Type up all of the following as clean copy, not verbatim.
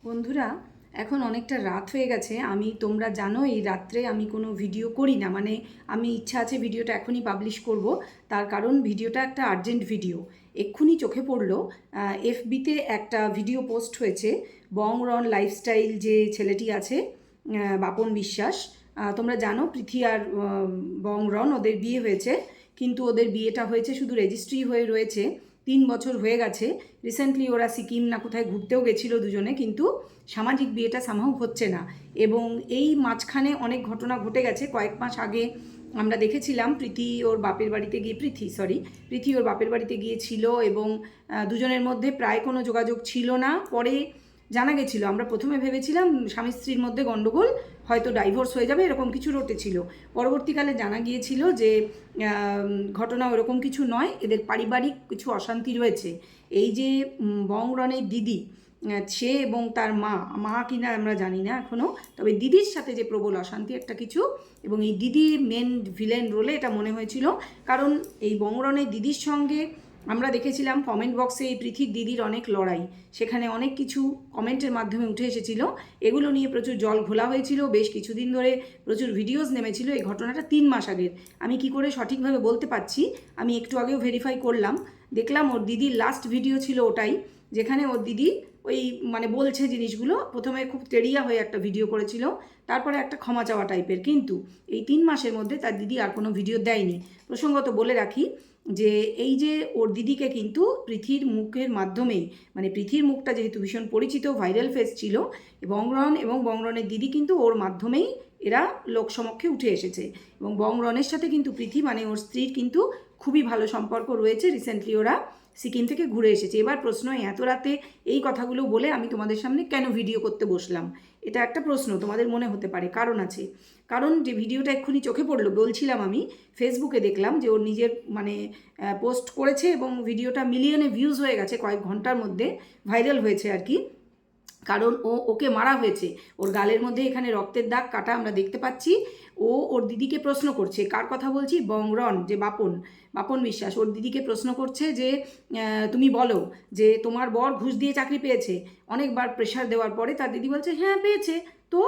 বন্ধুরা, এখন অনেকটা রাত হয়ে গেছে। তোমরা জানো এই রাত্রে আমি কোনো ভিডিও করি না, মানে আমি ইচ্ছা আছে ভিডিওটা এখনই পাবলিশ করব। তার কারণ ভিডিওটা একটা আর্জেন্ট ভিডিও। এক্ষুনি চোখে পড়লো, এফবিতে একটা ভিডিও পোস্ট হয়েছে। বং রন লাইফস্টাইল যে ছেলেটি আছে, বাপন বিশ্বাস, তোমরা জানো পৃথি আর বং রন ওদের বিয়ে হয়েছে, কিন্তু ওদের বিয়েটা হয়েছে শুধু রেজিস্ট্রি হয়ে রয়েছে। 3 বছর হয়ে গেছে। রিসেন্টলি ওরা সিকিম না কোথায় ঘুরতেও গেছিলো দুজনে, কিন্তু সামাজিক বিয়েটা সামহাও হচ্ছে না। এবং এই মাঝখানে অনেক ঘটনা ঘটে গেছে। কয়েক মাস আগে আমরা দেখেছিলাম পৃথি ওর বাপের বাড়িতে গিয়ে পৃথি ওর বাপের বাড়িতে গিয়েছিল এবং দুজনের মধ্যে প্রায় কোনো যোগাযোগ ছিল না। পরে জানা গেছিলো, আমরা প্রথমে ভেবেছিলাম স্বামী স্ত্রীর মধ্যে গণ্ডগোল, হয়তো ডাইভোর্স হয়ে যাবে, এরকম কিছু রটেছিল। পরবর্তীকালে জানা গিয়েছিল যে ঘটনা ওরকম কিছু নয়, এদের পারিবারিক কিছু অশান্তি রয়েছে। এই যে বং রনের দিদি, সে এবং তার মা কিনা আমরা জানি না এখনও, তবে দিদির সাথে যে প্রবল অশান্তি একটা কিছু, এবং এই দিদি মেন ভিলেন রোলে এটা মনে হয়েছিল। কারণ এই বং রনের দিদির সঙ্গে আমরা দেখেছিলাম কমেন্ট বক্সে এই পৃথির দিদির অনেক লড়াই, সেখানে অনেক কিছু কমেন্টের মাধ্যমে উঠে এসেছিল। এগুলো নিয়ে প্রচুর জল ঘোলা হয়েছিল, বেশ কিছুদিন ধরে প্রচুর ভিডিওস নেমেছিল। এই ঘটনাটা 3 মাস আগের, আমি কি করে সঠিকভাবে বলতে পারছি, আমি একটু আগেও ভেরিফাই করলাম, দেখলাম ওর দিদির লাস্ট ভিডিও ছিল ওটাই, যেখানে ওর দিদি ওই মানে বলছে জিনিসগুলো। প্রথমে খুব তেড়িয়া হয়ে একটা ভিডিও করেছিল, তারপরে একটা ক্ষমা চাওয়া টাইপের, কিন্তু এই 3 মাসের মধ্যে তার দিদি আর কোনো ভিডিও দেয়নি। প্রসঙ্গত বলে রাখি যে এই যে ওর দিদিকে কিন্তু পৃথির মুখের মাধ্যমেই, মানে পৃথির মুখটা যেহেতু ভীষণ পরিচিত ভাইরাল ফেস ছিল, বংরন এবং বংরনের দিদি কিন্তু ওর মাধ্যমেই এরা লোকসমক্ষে উঠে এসেছে। এবং বংরনের সাথে কিন্তু পৃথি মানে ওর স্ত্রীর কিন্তু খুবই ভালো সম্পর্ক রয়েছে। রিসেন্টলি ওরা সিকিম থেকে ঘুরে এসেছে। এবার প্রশ্ন, এত রাতে এই কথাগুলো বলে আমি তোমাদের সামনে কেন ভিডিও করতে বসলাম, এটা একটা প্রশ্ন তোমাদের মনে হতে পারে। কারণ আছে, কারণ যে ভিডিওটা এক্ষুনি চোখে পড়লো, বলছিলাম আমি ফেসবুকে দেখলাম যে ওর নিজের মানে পোস্ট করেছে এবং ভিডিওটা মিলিয়নে ভিউজ হয়ে গেছে, কয়েক ঘন্টার মধ্যে ভাইরাল হয়েছে আর কি। কারণ ওকে মারা হয়েছে, ওর গালের মধ্যে এখানে রক্তের দাগ কাটা আমরা দেখতে পাচ্ছি। ওর দিদিকে প্রশ্ন করছে, কার কথা বলছি, বংরন যে বাপন বিশ্বাস ওর দিদিকে প্রশ্ন করছে যে তুমি বলো যে তোমার বর ঘুষ দিয়ে চাকরি পেয়েছে। অনেকবার প্রেশার দেওয়ার পরে তার দিদি বলছে হ্যাঁ পেয়েছে। তো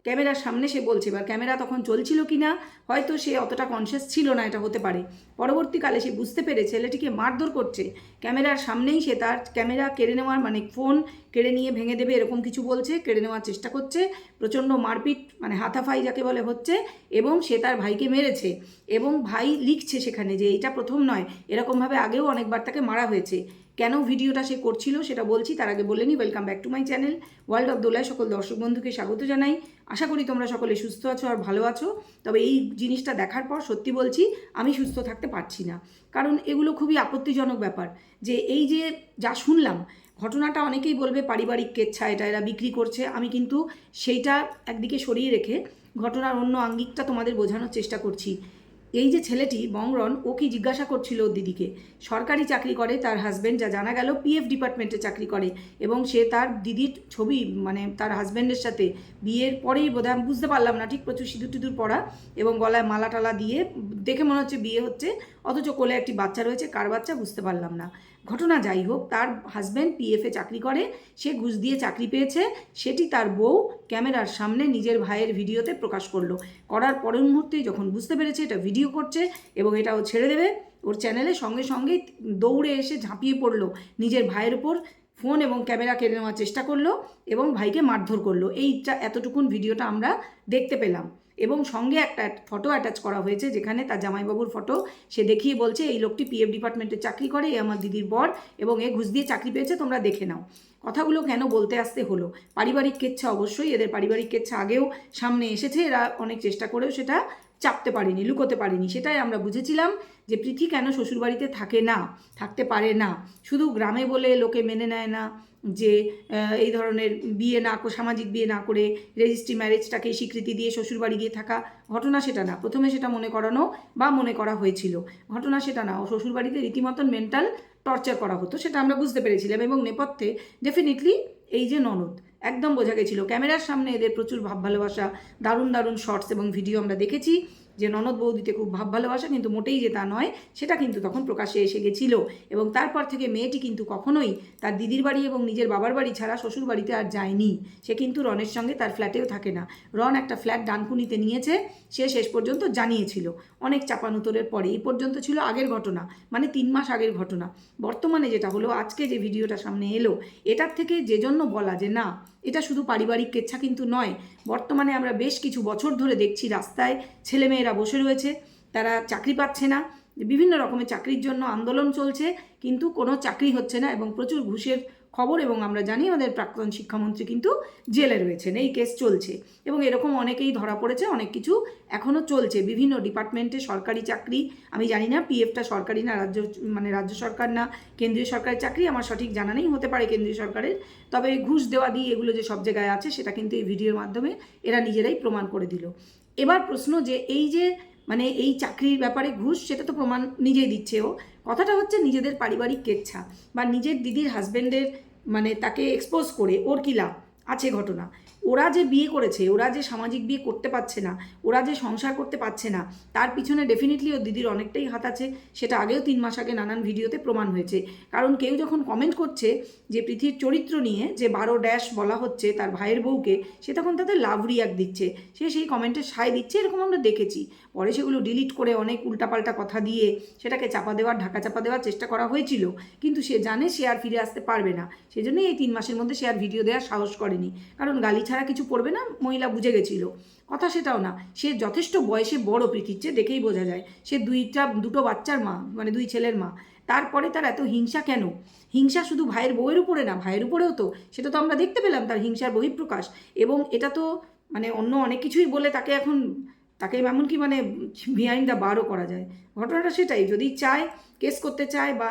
ক্যামেরার সামনে সে বলছে, এবার ক্যামেরা তখন চলছিল কি না হয়তো সে অতটা কনসিয়াস ছিল না, এটা হতে পারে। পরবর্তীকালে সে বুঝতে পেরে ছেলেটিকে মারধর করছে ক্যামেরার সামনেই, সে তার ক্যামেরা কেড়ে নেওয়ার মানে ফোন কেড়ে নিয়ে ভেঙে দেবে এরকম কিছু বলছে, কেড়ে নেওয়ার চেষ্টা করছে, প্রচণ্ড মারপিট মানে হাতাফাই যাকে বলে হচ্ছে, এবং সে তার ভাইকে মেরেছে। এবং ভাই লিখছে সেখানে যে এটা প্রথম নয়, এরকমভাবে আগেও অনেকবার তাকে মারা হয়েছে। কেন ভিডিওটা সে করছিল সেটা বলছি, তার আগে বলে নিই, welcome back to my channel world of দোলায় সকল দর্শক বন্ধুকে স্বাগত জানাই। আশা করি তোমরা সকলে সুস্থ আছো আর ভালো আছো। তবে এই জিনিসটা দেখার পর সত্যি বলছি আমি সুস্থ থাকতে পারছি না, কারণ এগুলো খুবই আপত্তিজনক ব্যাপার। যে এই যে যা শুনলাম ঘটনাটা, অনেকেই বলবে পারিবারিক কেচ্ছা, এটা এরা বিক্রি করছে। আমি কিন্তু সেইটা একদিকে সরিয়ে রেখে ঘটনার অন্য আঙ্গিকটা তোমাদের বোঝানোর চেষ্টা করছি। এই যে ছেলেটি বংরন, ও কি জিজ্ঞাসা করছিল ওর দিদিকে, সরকারি চাকরি করে তার হাজব্যান্ড, যা জানা গেল পিএফ ডিপার্টমেন্টে চাকরি করে, এবং সে তার দিদির ছবি মানে তার হাজব্যান্ডের সাথে বিয়ের পরেই বোধহয়, আমি বুঝতে পারলাম না ঠিক, প্রচুর সিঁদুর টিঁদুর পরা এবং গলায় মালা টালা দিয়ে দেখে মনে হচ্ছে বিয়ে হচ্ছে, অথচ কোলে একটি বাচ্চা রয়েছে, কার বাচ্চা বুঝতে পারলাম না। ঘটনা যাই হোক, তার হাজব্যান্ড পিএফে চাকরি করে, সে ঘুষ দিয়ে চাকরি পেয়েছে, সেটি তার বউ ক্যামেরার সামনে নিজের ভাইয়ের ভিডিওতে প্রকাশ করলো। করার পরের মুহূর্তেই যখন বুঝতে পেরেছে এটা ভিডিও করছে এবং এটা ও ছেড়ে দেবে ওর চ্যানেলে, সঙ্গে সঙ্গেই দৌড়ে এসে ঝাঁপিয়ে পড়লো নিজের ভাইয়ের উপর, ফোন এবং ক্যামেরা কেড়ে নেওয়ার চেষ্টা করলো এবং ভাইকে মারধর করলো। এইটা এতটুকুন ভিডিওটা আমরা দেখতে পেলাম, এবং সঙ্গে একটা ফটো অ্যাটাচ করা হয়েছে যেখানে তার জামাইবাবুর ফটো, সে দেখিয়ে বলছে এই লোকটি পিএফ ডিপার্টমেন্টে চাকরি করে, এ আমার দিদির বর এবং এ ঘুষ দিয়ে চাকরি পেয়েছে, তোমরা দেখে নাও। কথাগুলো কেন বলতে আসতে হলো, পারিবারিক কেচ্ছা, অবশ্যই এদের পারিবারিক কেচ্ছা আগেও সামনে এসেছে, এরা অনেক চেষ্টা করেও সেটা চাপতে পারেনি, লুকোতে পারেনি। সেটাই আমরা বুঝেছিলাম যে পৃথি কেন শ্বশুরবাড়িতে থাকতে পারে না, শুধু গ্রামে বলে লোকে মেনে নেয় না যে এই ধরনের বিয়ে না করে, সামাজিক বিয়ে না করে রেজিস্ট্রি ম্যারেজটাকে স্বীকৃতি দিয়ে শ্বশুরবাড়ি গিয়ে থাকা। ঘটনা সেটা না, প্রথমে সেটা মনে করানো বা মনে করা হয়েছিল, ঘটনা সেটা না। ও শ্বশুরবাড়িতে রীতিমতন মেন্টাল টর্চার করা হতো, সেটা আমরা বুঝতে পেরেছিলাম। এবং নেপথ্যে ডেফিনেটলি এই যে ননদ, একদম বোঝা গেছিলো ক্যামেরার সামনে এদের প্রচুর ভাব ভালোবাসা, দারুণ দারুণ শর্টস এবং ভিডিও আমরা দেখেছি। যে ননদ বৌদিতে খুব ভাব ভালোবাসা, কিন্তু মোটেই যে তা নয় সেটা কিন্তু তখন প্রকাশ্যে এসে গেছিল। এবং তারপর থেকে মেয়েটি কিন্তু কখনোই তার দিদির বাড়ি এবং নিজের বাবার বাড়ি ছাড়া শ্বশুর বাড়িতে আর যায়নি। সে কিন্তু রনের সঙ্গে তার ফ্ল্যাটেও থাকে না। রন একটা ফ্ল্যাট ডানকুনিতে নিয়েছে, সে শেষ পর্যন্ত জানিয়েছিল অনেক চাপানুতরের পরে। এই পর্যন্ত ছিল আগের ঘটনা, মানে 3 মাস আগের ঘটনা। বর্তমানে যেটা হলো, আজকে যে ভিডিওটা সামনে এলো, এটার থেকে যে জন্য বলা যে না, এটা শুধু পারিবারিক কেচ্ছা কিন্তু নয়। বর্তমানে আমরা বেশ কিছু বছর ধরে দেখছি রাস্তায় ছেলেমেয়েরা বসে রয়েছে, তারা চাকরি পাচ্ছে না, বিভিন্ন রকমের চাকরির জন্য আন্দোলন চলছে, কিন্তু কোনো চাকরি হচ্ছে না এবং প্রচুর ঘুষের খবর। এবং আমরা জানি আমাদের প্রাক্তন শিক্ষামন্ত্রী কিন্তু জেলে রয়েছেন, এই কেস চলছে। এবং এরকম অনেকেই ধরা পড়েছে, অনেক কিছু এখনও চলছে বিভিন্ন ডিপার্টমেন্টে। সরকারি চাকরি, আমি জানি না পিএফটা সরকারি না রাজ্য সরকার না কেন্দ্রীয় সরকারের চাকরি, আমার সঠিক জানা নেই, হতে পারে কেন্দ্রীয় সরকারের। তবে ঘুষ দেওয়া দিয়ে এগুলো যে সব জায়গায় আছে সেটা কিন্তু এই ভিডিওর মাধ্যমে এরা নিজেরাই প্রমাণ করে দিল। এবার প্রশ্ন যে এই যে এই চাকরির ব্যাপারে ঘুষ, সেটা তো প্রমাণ নিজেই দিচ্ছে ও। কথাটা হচ্ছে নিজেদের পারিবারিক কেচ্ছা বা নিজের দিদির হাজব্যান্ডের তাকে এক্সপোজ করে ওর কী লাভ আছে ঘটনা। ওরা যে বিয়ে করেছে, ওরা যে সামাজিক বিয়ে করতে পারছে না, ওরা যে সংসার করতে পারছে না, তার পিছনে ডেফিনেটলি ওর দিদির অনেকটাই হাত আছে। সেটা আগেও 3 মাস আগে নানান ভিডিওতে প্রমাণ হয়েছে। কারণ কেউ যখন কমেন্ট করছে যে পৃথির চরিত্র নিয়ে যে 12 বলা হচ্ছে তার ভাইয়ের বউকে, সে তখন তাদের লাভ রিয়াক্ট দিচ্ছে, সে সেই কমেন্টে সায় দিচ্ছে, এরকম আমরা দেখেছি। পরে সেগুলো ডিলিট করে অনেক উল্টাপাল্টা কথা দিয়ে সেটাকে চাপা দেওয়ার, ঢাকা চাপা দেওয়ার চেষ্টা করা হয়েছিল। কিন্তু সে জানে সে আর ফিরে আসতে পারবে না, সেজন্যই এই 3 মাসের মধ্যে সে আর ভিডিও দেওয়ার সাহস করেনি। কারণ গালি ছাড়া কিছু পড়বে না, মহিলা বুঝে গেছিল। কথা সেটাও না, সে যথেষ্ট বয়সে বড় পৃথির চেয়ে, দেখেই বোঝা যায়। সে দুটো বাচ্চার মা, 2 ছেলের মা। তারপরে তার এত হিংসা কেন? হিংসা শুধু ভাইয়ের বউয়ের উপরে না, ভাইয়ের উপরেও তো, সেটা তো আমরা দেখতে পেলাম তার হিংসার বহিঃপ্রকাশ। এবং এটা তো অন্য অনেক কিছুই বলে তাকে এমনকি বিহাইন্ড দ্য বারও করা যায়। ঘটনাটা সেটাই, যদি চায় কেস করতে চায় বা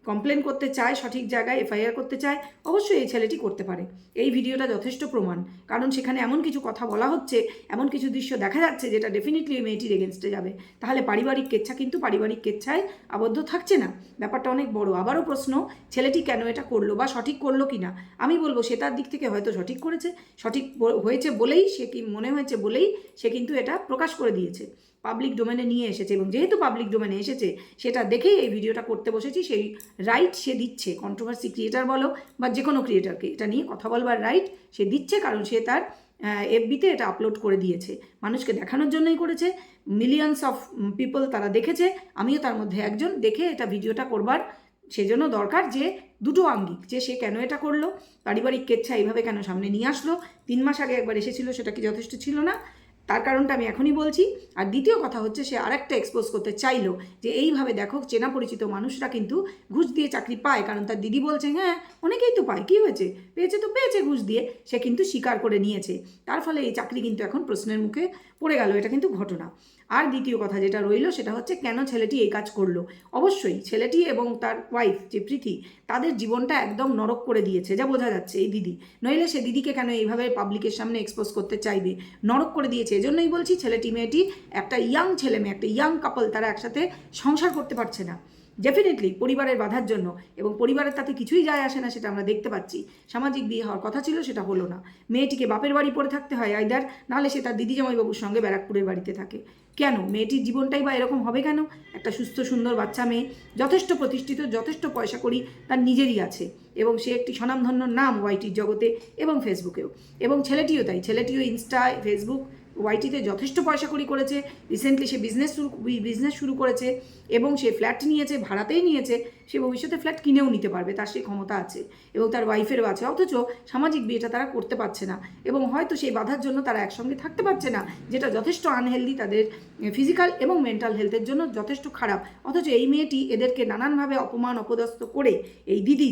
কমপ্লেন করতে চায়, সঠিক জায়গায় এফআইআর করতে চায়, অবশ্যই এই ছেলেটি করতে পারে। এই ভিডিওটা যথেষ্ট প্রমাণ, কারণ সেখানে এমন কিছু কথা বলা হচ্ছে, এমন কিছু দৃশ্য দেখা যাচ্ছে যেটা ডেফিনেটলি এই মেয়েটির এগেনস্টে যাবে। তাহলে পারিবারিক কেচ্ছা কিন্তু পারিবারিক কেচ্ছায় আবদ্ধ থাকছে না, ব্যাপারটা অনেক বড়। আবারও প্রশ্ন, ছেলেটি কেন এটা করলো বা সঠিক করলো কি না? আমি বলবো সে তার দিক থেকে হয়তো সঠিক করেছে, সঠিক হয়েছে বলেই সে কি মনে হয়েছে বলেই সে কিন্তু এটা প্রকাশ করে দিয়েছে, পাবলিক ডোমেনে নিয়ে এসেছে। এবং যেহেতু পাবলিক ডোমেনে এসেছে, সেটা দেখেই এই ভিডিওটা করতে বসেছি। সেই রাইট সে দিচ্ছে, কন্ট্রোভার্সি ক্রিয়েটার বলো বা যে কোনো ক্রিয়েটারকে এটা নিয়ে কথা বলবার রাইট সে দিচ্ছে, কারণ সে তার এফবিতে এটা আপলোড করে দিয়েছে, মানুষকে দেখানোর জন্যই করেছে। মিলিয়নস অফ পিপল তারা দেখেছে, আমিও তার মধ্যে একজন, দেখে এটা ভিডিওটা করবার সেজন্য দরকার যে দুটো আঙ্গিক, যে সে কেন এটা করলো, পারিবারিক কেচ্ছা এইভাবে কেন সামনে নিয়ে আসলো। 3 মাস আগে একবার এসেছিল, সেটা কি যথেষ্ট ছিল না? তার কারণটা আমি এখনই বলছি। আর দ্বিতীয় কথা হচ্ছে, সে আরেকটা এক্সপোজ করতে চাইলো যে এইভাবে দেখো চেনা পরিচিত মানুষরা কিন্তু ঘুষ দিয়ে চাকরি পায়। কারণ তার দিদি বলছে হ্যাঁ অনেকেই তো পায়, কী হয়েছে, পেয়েছে তো পেয়েছে ঘুষ দিয়ে, সে কিন্তু স্বীকার করে নিয়েছে। তার ফলে এই চাকরি কিন্তু এখন প্রশ্নের মুখে পড়ে গেল, এটা কিন্তু ঘটনা। আর দ্বিতীয় কথা যেটা রইল সেটা হচ্ছে কেন ছেলেটি এই কাজ করলো। অবশ্যই ছেলেটি এবং তার ওয়াইফ যে প্রীতি, তাদের জীবনটা একদম নরক করে দিয়েছে, যা বোঝা যাচ্ছে এই দিদি। নইলে সে দিদিকে কেন এইভাবে পাবলিকের সামনে এক্সপোজ করতে চাইবে? নরক করে দিয়েছে। এজন্যই বলছি ছেলেটি মেয়েটি একটা ইয়াং ছেলে মেয়ে, একটা ইয়াং কাপল, তারা একসাথে সংসার করতে পারছে না, ডেফিনেটলি পরিবারের বাধার জন্য। এবং পরিবারের তাতে কিছুই যায় আসে না, সেটা আমরা দেখতে পাচ্ছি। সামাজিক বিয়ে হওয়ার কথা ছিল, সেটা হলো না। মেয়েটিকে বাপের বাড়ি পড়ে থাকতে হয় আইদার, নাহলে সে তার দিদি জামাইবাবুর সঙ্গে ব্যারাকপুরের বাড়িতে থাকে। কেন মেয়েটির জীবনটাই বা এরকম হবে কেন? একটা সুস্থ সুন্দর বাচ্চা মেয়ে, যথেষ্ট প্রতিষ্ঠিত, যথেষ্ট পয়সা করি তার নিজেরই আছে, এবং সে একটি স্বনামধন্য নাম ওয়াইটির জগতে এবং ফেসবুকেও। এবং ছেলেটিও তাই, ছেলেটিও ইনস্টা, ফেসবুক, ওয়াইটিতে যথেষ্ট পয়সা করি করেছে। রিসেন্টলি সে বিজনেস শুরু করেছে এবং সে ফ্ল্যাট নিয়েছে, ভাড়াতেই নিয়েছে। সে ভবিষ্যতে ফ্ল্যাট কিনেও নিতে পারবে, তার সেই ক্ষমতা আছে এবং তার ওয়াইফেরও আছে। অথচ সামাজিক বিয়েটা তারা করতে পারছে না, এবং হয়তো সেই বাধার জন্য তারা একসঙ্গে থাকতে পারছে না, যেটা যথেষ্ট আনহেলদি, তাদের ফিজিক্যাল এবং মেন্টাল হেলথের জন্য যথেষ্ট খারাপ। অথচ এই মেয়েটি এদেরকে নানানভাবে অপমান অপদস্থ করে, এই দিদি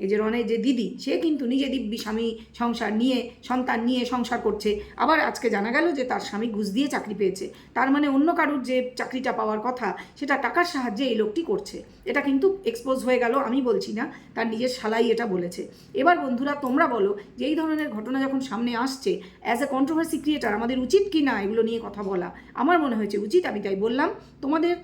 এই যে রনের যে দিদি, সে কিন্তু নিজে দিব্যি স্বামী সংসার নিয়ে, সন্তান নিয়ে সংসার করছে। আবার আজকে জানা গেল যে তার স্বামী ঘুষ দিয়ে চাকরি পেয়েছে। তার অন্য কারুর যে চাকরিটা পাওয়ার কথা, সেটা টাকার সাহায্যে এই লোকটি করছে। এটা কিন্তু এক্সপোজ হয়ে গেল, আমি বলছি না, তার নিজের শালাই এটা বলেছে। এবার বন্ধুরা তোমরা বলো যে এই ধরনের ঘটনা যখন সামনে আসছে, অ্যাজ এ কন্ট্রোভার্সি ক্রিয়েটার আমাদের উচিত কি না এগুলো নিয়ে কথা বলা? আমার মনে হয়েছে উচিত, আমি তাই বললাম। তোমাদের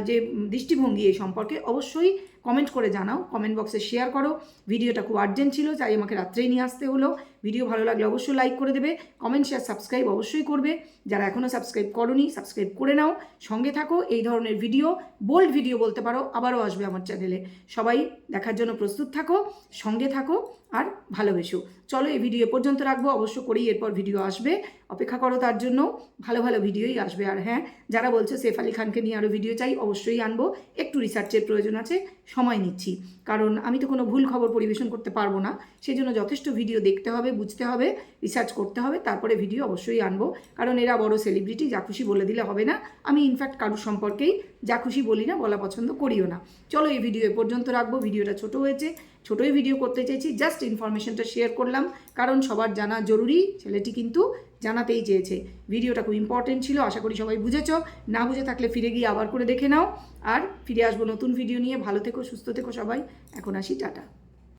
যে দৃষ্টিভঙ্গি এই সম্পর্কে অবশ্যই কমেন্ট করে জানাও, কমেন্ট বক্সে শেয়ার করো। ভিডিওটা খুব আর্জেন্ট ছিল, তাই আমাকে রাত্রেই নিয়ে আসতে হলো। ভিডিও ভালো লাগলে অবশ্যই লাইক করে দেবে, কমেন্ট শেয়ার সাবস্ক্রাইব অবশ্যই করবে। যারা এখনও সাবস্ক্রাইব করোনি সাবস্ক্রাইব করে নাও, সঙ্গে থাকো। এই ধরনের ভিডিও, বোল্ড ভিডিও বলতে পারো, আবারও আসবে আমার চ্যানেলে। সবাই দেখার জন্য প্রস্তুত থাকো, সঙ্গে থাকো আর ভালোবেসো। চলো এই ভিডিও পর্যন্ত রাখবো, অবশ্য করেই এরপর ভিডিও আসবে, অপেক্ষা করো তার জন্য। ভালো ভালো ভিডিওই আসবে। আর হ্যাঁ, যারা বলছো সেফ আলি খানকে নিয়ে আরও ভিডিও চাই, অবশ্যই আনবো। একটু রিসার্চের প্রয়োজন আছে, সময় নিচ্ছি, কারণ আমি তো কোনো ভুল খবর পরিবেশন করতে পারবো না। সেই জন্য যথেষ্ট ভিডিও দেখতে হবে, বুঝতে হবে, রিসার্চ করতে হবে, তারপরে ভিডিও অবশ্যই আনবো। কারণ এরা বড় সেলিব্রিটি, যা খুশি বলে দিলে হবে না। আমি ইনফ্যাক্ট কারোর সম্পর্কেই যা খুশি বলি না, বলা পছন্দ করিও না। চলো এই ভিডিও এ পর্যন্ত রাখবো। ভিডিওটা ছোট হয়েছে, ছোটোই ভিডিও করতে চাইছি, জাস্ট ইনফরমেশনটা শেয়ার করলাম, কারণ সবার জানা জরুরি। ছেলেটি কিন্তু জানাতেই চেয়েছে। ভিডিওটা খুব ইম্পর্টেন্ট ছিল, আশা করি সবাই বুঝেছ। না বুঝে থাকলে ফিরে গিয়ে আবার করে দেখে নাও। আর ফিরে আসবো নতুন ভিডিও নিয়ে। ভালো থেকো, সুস্থ থেকো সবাই। এখন আসি, টাটা।